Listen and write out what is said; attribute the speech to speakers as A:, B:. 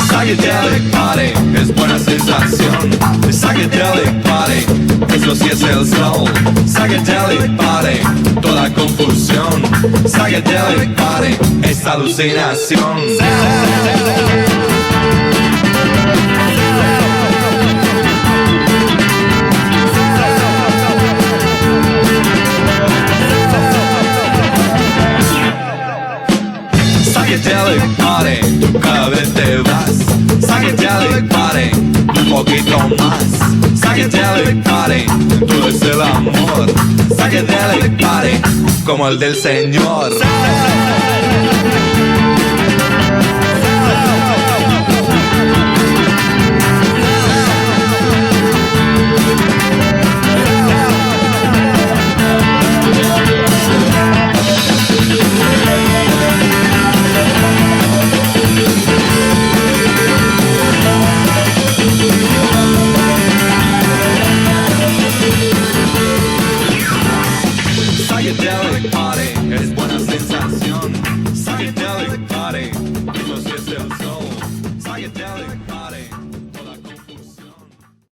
A: Psychedelic party es buena sensación. Psychedelic party, eso sí es el soul. Psychedelic party, toda confusión. Psychedelic party es alucinación. Psychedelic party, tú cada vez te vas. Psychedelic party, un poquito más. Psychedelic party, tú es el amor. Psychedelic party, como el del Señor.